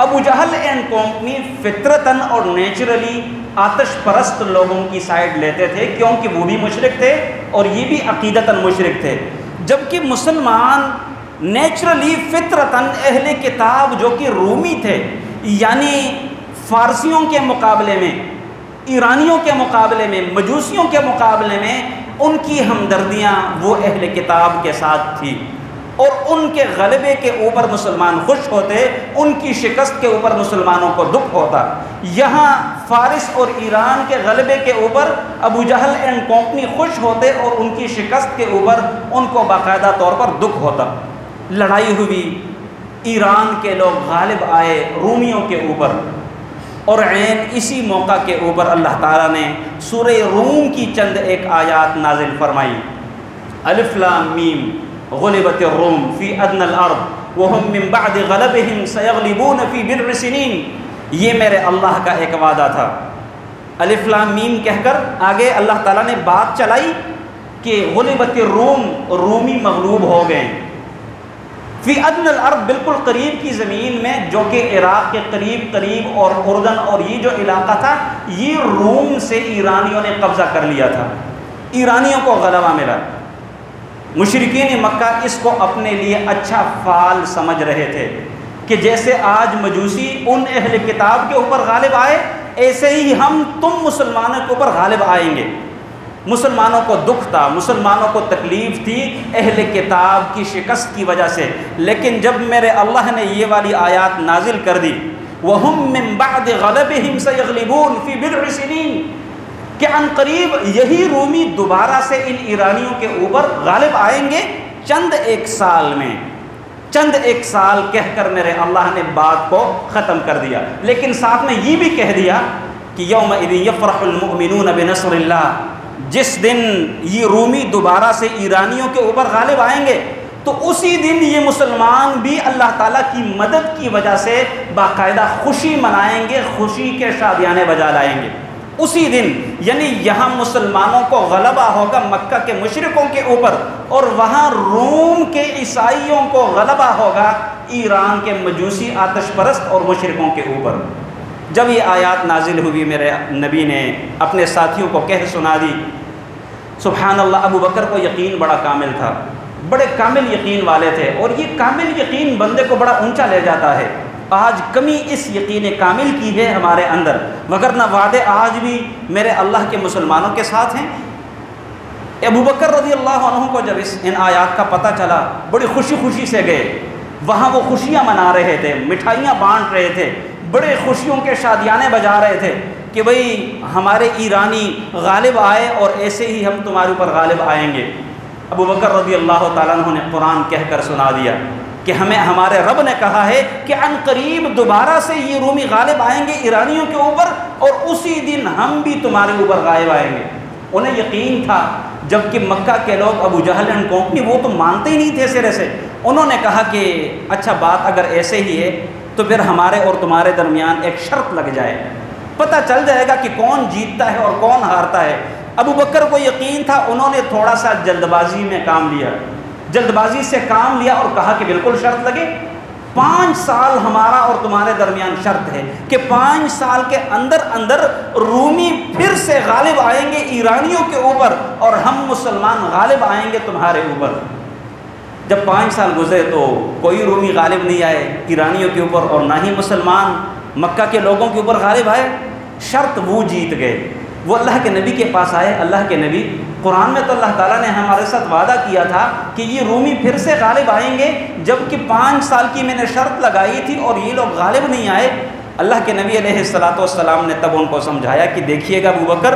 Abu Jahl and company فطرتاً اور naturally آتش پرست لوگوں کی سائڈ لیتے تھے، کیونکہ وہ بھی مشرک تھے اور یہ بھی عقیدتاً مشرک تھے، جبکہ مسلمان نیچرلی فطرتاً اہل کتاب جو کہ رومی تھے، یعنی فارسیوں کے مقابلے میں، ایرانیوں کے مقابلے میں، مجوسیوں کے مقابلے میں ان کی ہمدردیاں وہ اہل کتاب کے ساتھ تھی، اور ان کے غلبے کے اوپر مسلمان خوش ہوتے، ان کی شکست کے اوپر مسلمانوں کو دکھ ہوتا۔ یہاں فارس اور ایران کے غلبے کے اوپر ابو جہل اینڈ کمپنی خوش ہوتے اور ان کی شکست کے اوپر ان کو باقاعدہ طور پر دکھ ہوتا۔ لڑائی ہوئی، ایران کے لوگ غالب آئے رومیوں کے اوپر، اور عین اسی موقع کے اوپر اللہ تعالیٰ نے سورہ روم کی چند ایک آیات نازل فرمائی۔ الف لام میم غلبت الروم فی ادنی الارض وهم من بعد غلبهم سیغلبون فی بضع سنین، یہ میرے اللہ کا ایک وعدہ تھا۔ الف لام میم کہہ کر آگے اللہ تعالیٰ نے بات چلائی کہ غلبت الروم، رومی مغلوب ہو گئے، فی ادنی الارض بالکل قریب کی زمین میں، جو کہ عراق کے قریب اور اردن اور یہ جو علاقہ تھا یہ روم سے ایرانیوں نے قبضہ کر لیا تھا، ایرانیوں کو غلبہ ملا۔ مشرکین مکہ اس کو اپنے لیے اچھا فال سمجھ رہے تھے کہ جیسے آج مجوسی ان اہل کتاب کے اوپر غالب آئے، ایسے ہی ہم تم مسلمانوں کے اوپر غالب آئیں گے۔ مسلمانوں کو دکھ تھا، مسلمانوں کو تکلیف تھی اہل کتاب کی شکست کی وجہ سے، لیکن جب میرے اللہ نے یہ والی آیات نازل کر دی وَهُم مِّن بَعْدِ غَلَبِهِمْ سَيَغْلِبُونَ فِي بِضْعِ سِنِينَ، کہ ان قریب یہی رومی دوبارہ سے ان ایرانیوں کے اوپر غالب آئیں گے چند ایک سال میں، چند ایک سال کہہ کر میرے اللہ نے بات کو ختم کر دیا، لیکن ساتھ میں یہ بھی کہہ دیا کہ یومئذ یفرح المؤمنون بنصر اللہ، جس دن یہ رومی دوبارہ سے ایرانیوں کے اوپر غالب آئیں گے تو اسی دن یہ مسلمان بھی اللہ تعالیٰ کی مدد کی وجہ سے باقاعدہ خوشی منائیں گے، خوشی کے شادیانے بجا لائیں گے اسی دن، یعنی یہاں مسلمانوں کو غلبہ ہوگا مکہ کے مشرکوں کے اوپر، اور وہاں روم کے عیسائیوں کو غلبہ ہوگا ایران کے مجوسی آتش پرست اور مشرکوں کے اوپر۔ جب یہ آیات نازل ہوئی میرے نبی نے اپنے ساتھیوں کو کہہ سنا دی۔ سبحان اللہ، ابو بکر کو یقین بڑا کامل تھا، بڑے کامل یقین والے تھے، اور یہ کامل یقین بندے کو بڑا اونچا لے جاتا ہے۔ آج کمی اس یقین کامل کی ہے ہمارے اندر، وگرنہ وعدے آج بھی میرے اللہ کے مسلمانوں کے ساتھ ہیں۔ ابو بکر رضی اللہ عنہ کو جب ان آیات کا پتہ چلا بڑی خوشی خوشی سے گئے، وہاں وہ خوشیاں منا رہے تھے، مٹھائیاں بانٹ رہے تھے، بڑے خوشیوں کے شادیانے بجا رہے تھے کہ بھئی ہمارے ایرانی غالب آئے اور ایسے ہی ہم تمہارے اوپر غالب آئیں گے۔ ابو بکر رضی اللہ تعالیٰ عنہ نے قرآن کہہ کر سنا دیا کہ ہمیں ہمارے رب نے کہا ہے کہ عن قریب دوبارہ سے یہ رومی غالب آئیں گے ایرانیوں کے اوپر، اور اسی دن ہم بھی تمہارے اوپر غالب آئیں گے۔ انہیں یقین تھا، جبکہ مکہ کے لوگ ابو جہل اینڈ کمپنی وہ تو مانتے ہی نہیں تھے سرے سے۔ انہوں نے کہا کہ اچھا بات اگر ایسے ہی ہے تو پھر ہمارے اور تمہارے درمیان ایک شرط لگ جائے، پتہ چل جائے گا کہ کون جیتتا ہے اور کون ہارتا ہے۔ ابو بکر کو یقین تھا، انہوں نے تھوڑا سا جلد بازی میں کام لیا، جلد بازی سے کام لیا اور کہا کہ بالکل شرط لگے، 5 سال ہمارا اور تمہارے درمیان شرط ہے کہ 5 سال کے اندر اندر رومی پھر سے غالب آئیں گے ایرانیوں کے اوپر، اور ہم مسلمان غالب آئیں گے تمہارے اوپر۔ جب 5 سال گزرے تو کوئی رومی غالب نہیں آئے ایرانیوں کے اوپر، اور نہ ہی مسلمان مکہ کے لوگوں کے اوپر غالب آئے۔ شرط وہ جیت گئے، وہ اللہ کے نبی کے پاس آئے۔ اللہ کے نبی، قرآن میں تو اللہ تعالیٰ نے ہمارے ساتھ وعدہ کیا تھا کہ یہ رومی پھر سے غالب آئیں گے، جبکہ 5 سال کی میں نے شرط لگائی تھی اور یہ لوگ غالب نہیں آئے۔ اللہ کے نبی علیہ السلام نے تب ان کو سمجھایا کہ دیکھیے گا ابو بکر،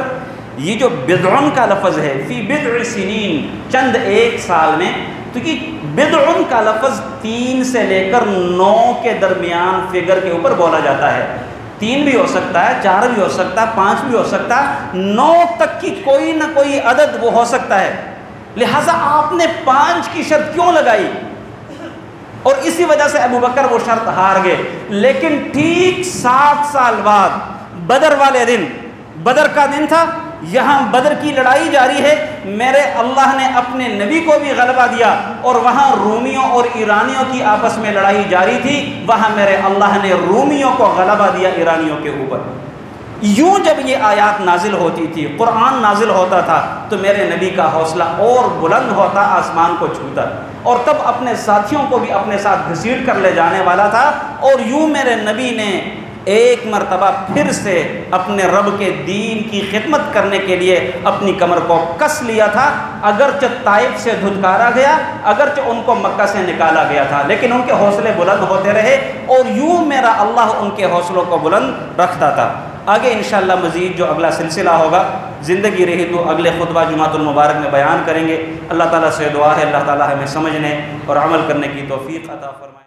یہ جو بضع کا لفظ ہے، فی بضع سنین، چند ایک سال میں، تو یہ بضع کا لفظ 3 سے لے کر 9 کے درمیان فگر کے اوپر بولا جاتا ہے۔ 3 بھی ہو سکتا ہے، 4 بھی ہو سکتا ہے، 5 بھی ہو سکتا ہے، 9 تک کی کوئی نہ کوئی عدد وہ ہو سکتا ہے۔ لہٰذا آپ نے 5 کی شرط کیوں لگائی؟ اور اسی وجہ سے ابو بکر وہ شرط ہار گئے۔ لیکن ٹھیک 7 سال بعد بدر والے دن، بدر کا دن تھا، یہاں بدر کی لڑائی جاری ہے، میرے اللہ نے اپنے نبی کو بھی غلبہ دیا، اور وہاں رومیوں اور ایرانیوں کی آپس میں لڑائی جاری تھی، وہاں میرے اللہ نے رومیوں کو غلبہ دیا ایرانیوں کے اوپر۔ یوں جب یہ آیات نازل ہوتی تھی، قرآن نازل ہوتا تھا، تو میرے نبی کا حوصلہ اور بلند ہوتا، آسمان کو چھوتا، اور تب اپنے ساتھیوں کو بھی اپنے ساتھ گھسیٹ کر لے جانے والا تھا۔ اور یوں میرے نبی نے ایک مرتبہ پھر سے اپنے رب کے دین کی خدمت کرنے کے لیے اپنی کمر کو کس لیا تھا، اگرچہ طائف سے دھتکارا گیا، اگرچہ ان کو مکہ سے نکالا گیا تھا، لیکن ان کے حوصلے بلند ہوتے رہے، اور یوں میرا اللہ ان کے حوصلوں کو بلند رکھتا تھا۔ آگے انشاءاللہ مزید جو اگلا سلسلہ ہوگا، زندگی رہی تو اگلے خطبہ جمعۃ المبارک میں بیان کریں گے۔ اللہ تعالیٰ سے دعا ہے اللہ تعالیٰ ہمیں سمجھنے اور عمل کرنے کی توفیق عطا فرمائے۔